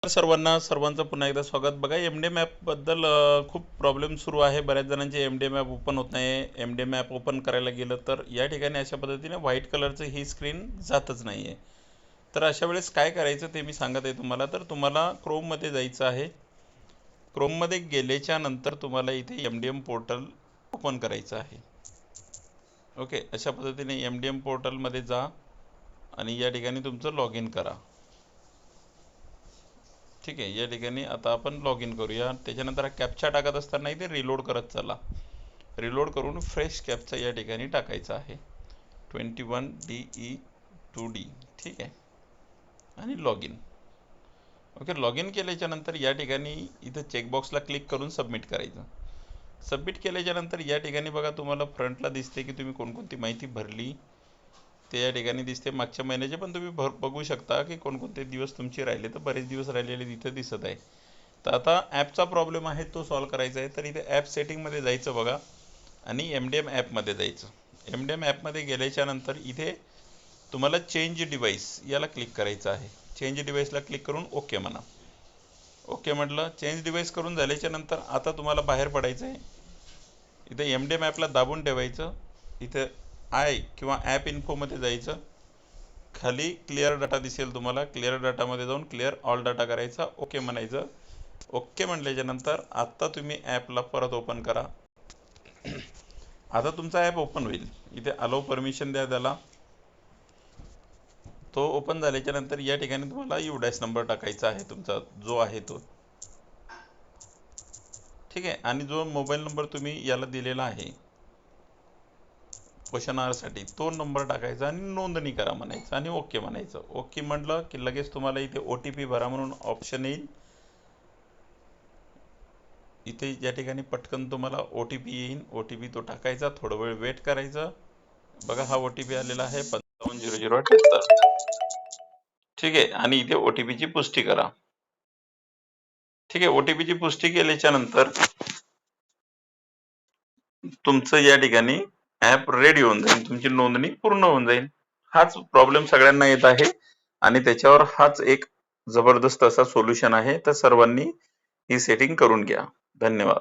सर्वांचं पुन्हा एकदा स्वागत. बघा, एमडीएम ॲप बद्दल खूप प्रॉब्लेम सुरू आहे. बऱ्याच जणांचे एमडीएम ॲप ओपन होत नाही. एमडीएम ॲप ओपन करायला गेलं तर या ठिकाणी अशा पद्धतीने व्हाईट कलरचं ही स्क्रीन जातच नाही आहे. तर अशा वेळेस काय करायचं ते मी सांगत आहे तुम्हाला. तर तुम्हाला क्रोममध्ये जायचं आहे. क्रोममध्ये गेल्याच्या नंतर तुम्हाला इथे एमडीएम पोर्टल ओपन करायचं आहे. ओके, अशा पद्धतीने एमडीएम पोर्टलमध्ये जा आणि या ठिकाणी तुमचं लॉग इन करा. ठीक आहे, या ठिकाणी आता आपण लॉग इन करूया. त्याच्यानंतर कॅप्चा टाकत असताना इथे रिलोड करत चला. रिलोड करून फ्रेश कॅप्चा या ठिकाणी टाकायचा आहे, 21DE2D. ठीक आहे, आणि log in. Okay, log in केल्याच्या नंतर या ठिकाणी इथं चेकबॉक्सला क्लिक करून सबमिट करायचं. सबमिट केल्याच्या नंतर या ठिकाणी बघा, तुम्हाला फ्रंटला दिसते की तुम्ही कोणकोणती माहिती भरली ते या ठिकाणी दिसते. मागच्या महिन्याचे पण तुम्ही बघू शकता की कोणकोणते दिवस तुमचे राहिले, तर बरेच दिवस राहिलेले तिथं दिसत आहे. तर आता ॲपचा प्रॉब्लेम आहे तो सॉल्व करायचा आहे. तर इथे ॲप सेटिंगमध्ये जायचं बघा आणि एमडीएम ॲपमध्ये जायचं. एमडीएम ॲपमध्ये गेल्याच्या नंतर इथे तुम्हाला चेंज डिव्हाइस याला क्लिक करायचं आहे. चेंज डिव्हाइसला क्लिक करून ओके म्हणा. ओके म्हटलं, चेंज डिव्हाइस करून झाल्याच्या नंतर आता तुम्हाला बाहेर पडायचं आहे. इथे एमडीएम ॲपला दाबून ठेवायचं. इथे किंवा ॲप इन्फोमध्ये जायचं. खाली क्लिअर डाटा दिसेल तुम्हाला. क्लिअर डाटामध्ये जाऊन क्लिअर ऑल डाटा करायचा, ओके म्हणायचं. ओके म्हटल्याच्या नंतर आता तुम्ही ॲपला परत ओपन करा. आता तुमचा ॲप ओपन होईल. इथे अलाउ परमिशन द्या त्याला. तो ओपन झाल्याच्या नंतर या ठिकाणी तुम्हाला UDAS नंबर टाकायचा आहे तुमचा जो आहे तो. ठीक आहे, आणि जो मोबाईल नंबर तुम्ही याला दिलेला आहे क्वेश्चन आरसाठी तो नंबर टाकायचा आणि नोंदणी करा म्हणायचं आणि ओके म्हणायचं. ओके म्हटलं की लगेच तुम्हाला इथे OTP भरा म्हणून ऑप्शन येईल. इथे या ठिकाणी पटकन तुम्हाला OTP येईल. OTP तो टाकायचा, थोडा वेळ वेट करायचं. बघा, हा OTP आलेला आहे 550078. ठीक आहे, आणि इथे OTP ची पुष्टी करा. ठीक आहे, OTP ची पुष्टी केल्याच्या नंतर तुमचं या ठिकाणी ॲप रेडी होऊन जाईल. तुमची नोंदणी पूर्ण होऊन जाईल. हाच प्रॉब्लेम सगळ्यांना येत आहे आणि त्याच्यावर हाच एक जबरदस्त असा सोल्युशन आहे. तर सर्वांनी ही सेटिंग करून घ्या. धन्यवाद.